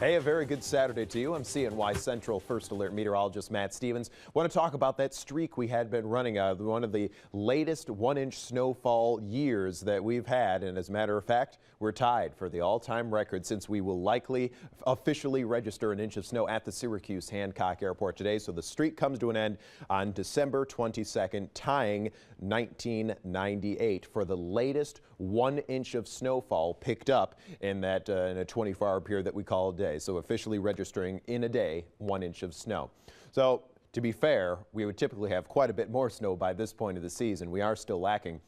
Hey, a very good Saturday to you. I'm CNY Central First Alert Meteorologist Matt Stevens. Want to talk about that streak we had been running, one of the latest 1-inch snowfall years that we've had. And as a matter of fact, we're tied for the all-time record since we will likely officially register an inch of snow at the Syracuse Hancock Airport today. So the streak comes to an end on December 22nd, tying 1998 for the latest 1 inch of snowfall picked up in that in a 24-hour period that we call a day. So officially registering in a day 1 inch of snow. So to be fair, we would typically have quite a bit more snow by this point of the season. We are still lacking.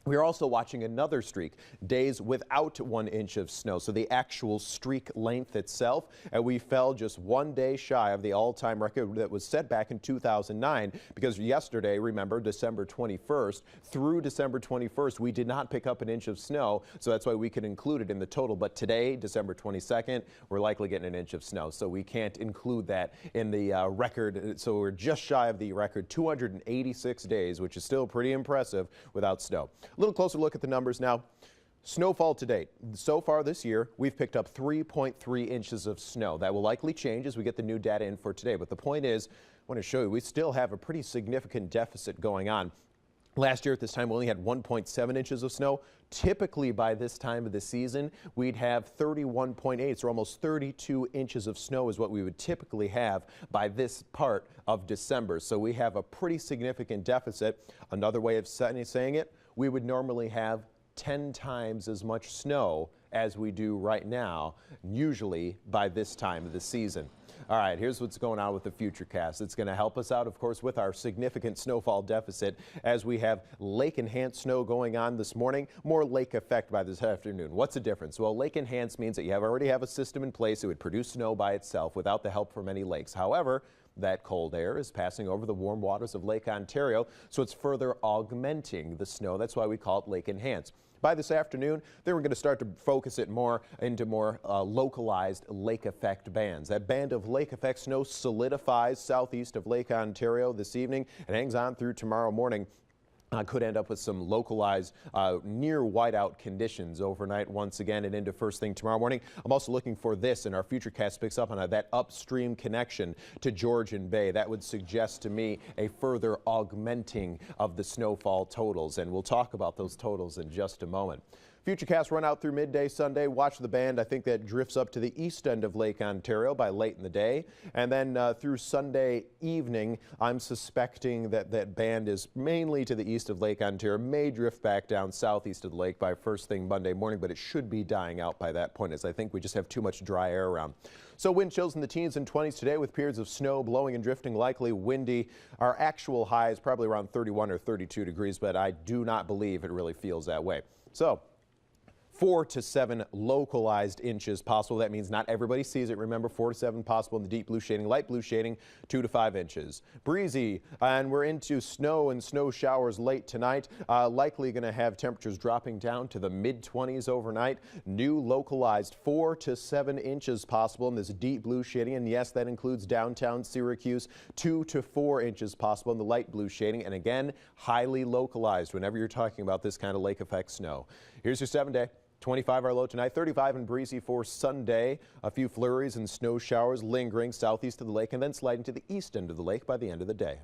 We are also watching another streak, days without 1 inch of snow, so the actual streak length itself, and we fell just 1 day shy of the all-time record that was set back in 2009, because yesterday, remember, December 21st, through December 21st, we did not pick up an inch of snow, so that's why we could include it in the total. But today, December 22nd, we're likely getting an inch of snow, so we can't include that in the record, so we're just shy of the record, 286 days, which is still pretty impressive without snow. A little closer look at the numbers now. Snowfall to date. So far this year, we've picked up 3.3 inches of snow. That will likely change as we get the new data in for today. But the point is, I want to show you, we still have a pretty significant deficit going on. Last year at this time, we only had 1.7 inches of snow. Typically by this time of the season, we'd have 31.8, so almost 32 inches of snow is what we would typically have by this part of December. So we have a pretty significant deficit. Another way of saying it, we would normally have 10 times as much snow as we do right now, usually by this time of the season. All right, here's what's going on with the Futurecast. It's going to help us out, of course, with our significant snowfall deficit as we have lake-enhanced snow going on this morning, more lake effect by this afternoon. What's the difference? Well, lake-enhanced means that you already have a system in place that would produce snow by itself without the help from any lakes. However, that cold air is passing over the warm waters of Lake Ontario, so it's further augmenting the snow. That's why we call it lake-enhanced. By this afternoon, then we're going to start to focus it more into localized lake effect bands. That band of lake effect snow solidifies southeast of Lake Ontario this evening and hangs on through tomorrow morning. Could end up with some localized near whiteout conditions overnight once again and into first thing tomorrow morning. I'm also looking for this, and our Futurecast picks up on that upstream connection to Georgian Bay. That would suggest to me a further augmenting of the snowfall totals, and we'll talk about those totals in just a moment. Futurecast run out through midday Sunday. Watch the band. I think that drifts up to the east end of Lake Ontario by late in the day. And then through Sunday evening, I'm suspecting that that band is mainly to the east of Lake Ontario, may drift back down southeast of the lake by first thing Monday morning, but it should be dying out by that point, as I think we just have too much dry air around. So wind chills in the teens and 20s today with periods of snow blowing and drifting, likely windy. Our actual high is probably around 31 or 32 degrees, but I do not believe it really feels that way. So 4 to 7 localized inches possible. That means not everybody sees it. Remember, 4 to 7 possible in the deep blue shading, light blue shading, 2 to 5 inches. Breezy, and we're into snow and snow showers late tonight. Likely going to have temperatures dropping down to the mid-20s overnight. New localized 4 to 7 inches possible in this deep blue shading. And yes, that includes downtown Syracuse. 2 to 4 inches possible in the light blue shading. And again, highly localized whenever you're talking about this kind of lake effect snow. Here's your 7-day. 25 our low tonight, 35 and breezy for Sunday. A few flurries and snow showers lingering southeast of the lake and then sliding to the east end of the lake by the end of the day.